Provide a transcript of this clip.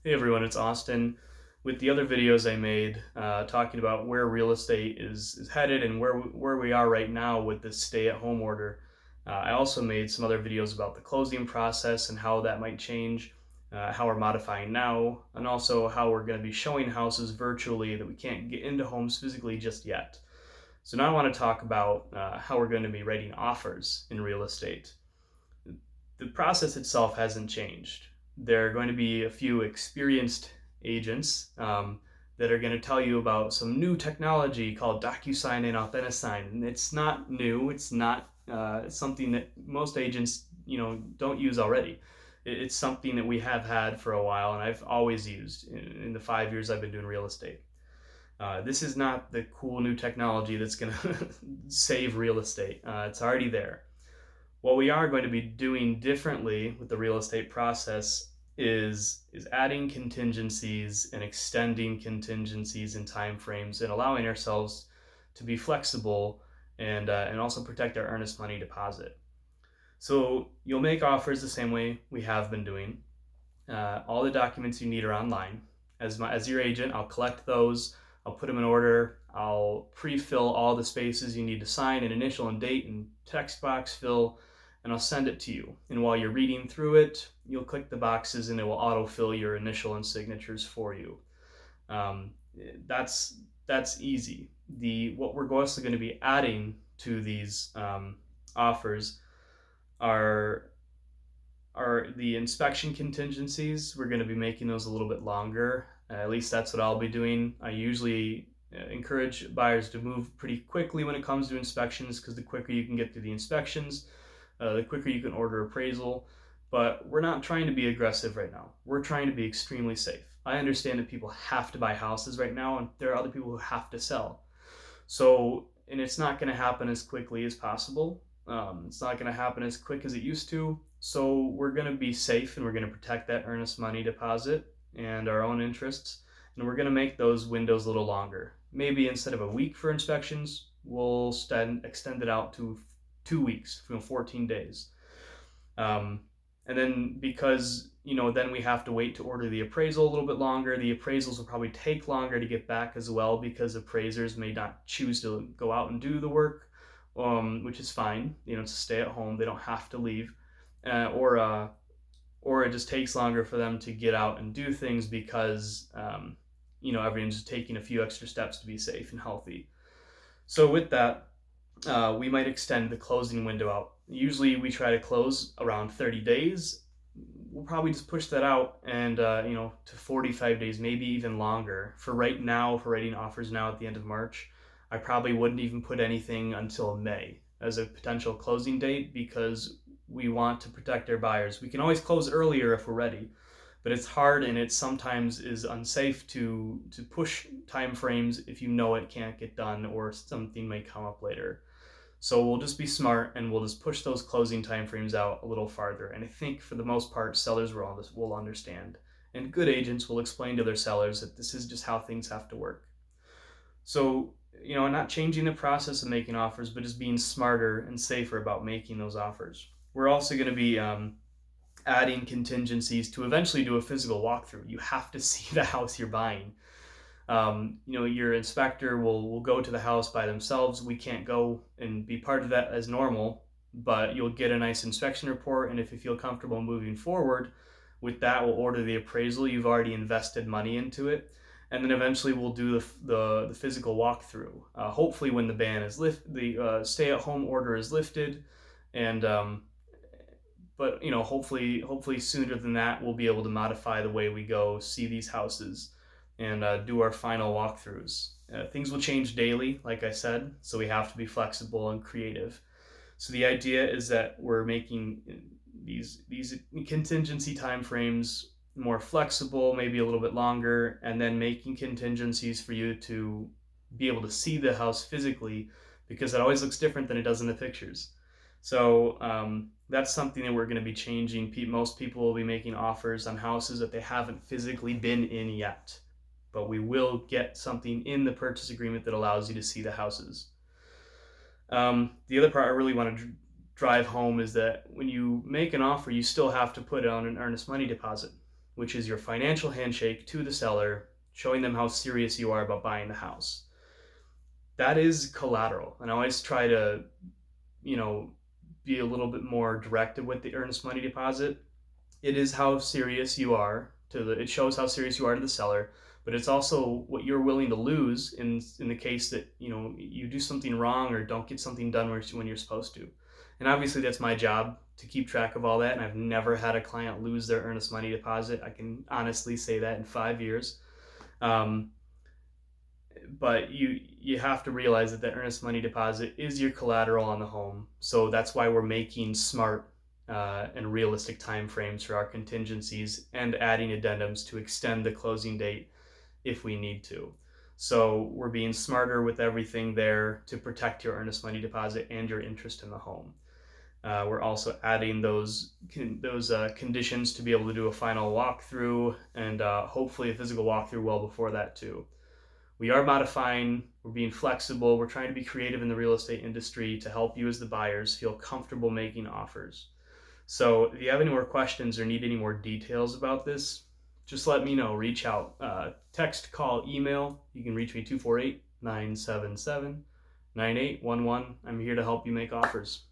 Hey everyone, it's Austin. With the other videos I made talking about where real estate is headed and where we are right now with this stay-at-home order, I also made some other videos about the closing process and how that might change, how we're modifying now, and also how we're going to be showing houses virtually that we can't get into homes physically just yet. So now I want to talk about how we're going to be writing offers in real estate. The process itself hasn't changed. There are going to be a few experienced agents that are going to tell you about some new technology called DocuSign and AuthentiSign. And it's not new. It's not something that most agents, don't use already. It's something that we have had for a while, and I've always used in the 5 years I've been doing real estate. This is not the cool new technology that's going to save real estate. It's already there. What we are going to be doing differently with the real estate process is adding contingencies and extending contingencies and timeframes and allowing ourselves to be flexible and also protect our earnest money deposit. So you'll make offers the same way we have been doing. All the documents you need are online. As your agent, I'll collect those. I'll put them in order. I'll pre-fill all the spaces you need to sign, an initial and date and text box fill, and I'll send it to you. And while you're reading through it, you'll click the boxes and it will autofill your initial and signatures for you. Um, that's easy. What we're also going to be adding to these offers are the inspection contingencies. We're going to be making those a little bit longer. At least that's what I'll be doing. I usually encourage buyers to move pretty quickly when it comes to inspections, because the quicker you can get through the inspections, the quicker you can order appraisal. But we're not trying to be aggressive right now. We're trying to be extremely safe. I understand that people have to buy houses right now, and there are other people who have to sell. So, and it's not going to happen as quickly as possible. It's not going to happen as quick as it used to. So we're going to be safe and we're going to protect that earnest money deposit and our own interests. And we're going to make those windows a little longer. Maybe instead of a week for inspections, we'll extend it out to 2 weeks, 14 days. And then because, then we have to wait to order the appraisal a little bit longer. The appraisals will probably take longer to get back as well, because appraisers may not choose to go out and do the work, which is fine. To stay at home. They don't have to leave. Or it just takes longer for them to get out and do things because, everyone's just taking a few extra steps to be safe and healthy. So with that, we might extend the closing window out. Usually we try to close around 30 days. We'll probably just push that out and, to 45 days, maybe even longer. For right now, for writing offers now at the end of March, I probably wouldn't even put anything until May as a potential closing date, because we want to protect our buyers. We can always close earlier if we're ready, but it's hard and it sometimes is unsafe to push time frames if it can't get done or something may come up later. So we'll just be smart and we'll just push those closing timeframes out a little farther. And I think for the most part, sellers will understand. And good agents will explain to their sellers that this is just how things have to work. So, not changing the process of making offers, but just being smarter and safer about making those offers. We're also going to be adding contingencies to eventually do a physical walkthrough. You have to see the house you're buying. Your inspector will go to the house by themselves. We can't go and be part of that as normal, but you'll get a nice inspection report. And if you feel comfortable moving forward with that, we'll order the appraisal. You've already invested money into it. And then eventually we'll do the physical walkthrough. Hopefully when the ban is the stay-at-home order is lifted, and but hopefully sooner than that, we'll be able to modify the way we go see these houses and do our final walkthroughs. Things will change daily, like I said, so we have to be flexible and creative. So the idea is that we're making these contingency timeframes more flexible, maybe a little bit longer, and then making contingencies for you to be able to see the house physically, because it always looks different than it does in the pictures. So that's something that we're going to be changing. Most people will be making offers on houses that they haven't physically been in yet, but we will get something in the purchase agreement that allows you to see the houses. The other part I really want to drive home is that when you make an offer, you still have to put on an earnest money deposit. which is your financial handshake to the seller, showing them how serious you are about buying the house. That is collateral. And I always try to, you know, be a little bit more directive with the earnest money deposit. It is how serious you are it shows how serious you are to the seller, but it's also what you're willing to lose in the case that, you know, you do something wrong or don't get something done when you're supposed to. And obviously that's my job to keep track of all that, and I've never had a client lose their earnest money deposit. I can honestly say that in 5 years. Um, but you have to realize that the earnest money deposit is your collateral on the home. So that's why we're making smart and realistic timeframes for our contingencies and adding addendums to extend the closing date if we need to. So we're being smarter with everything there to protect your earnest money deposit and your interest in the home. We're also adding those conditions to be able to do a final walkthrough and hopefully a physical walkthrough well before that too. We are modifying, we're being flexible, we're trying to be creative in the real estate industry to help you as the buyers feel comfortable making offers. So if you have any more questions or need any more details about this, just let me know. Reach out. Text, call, email. You can reach me 248-977-9811. I'm here to help you make offers.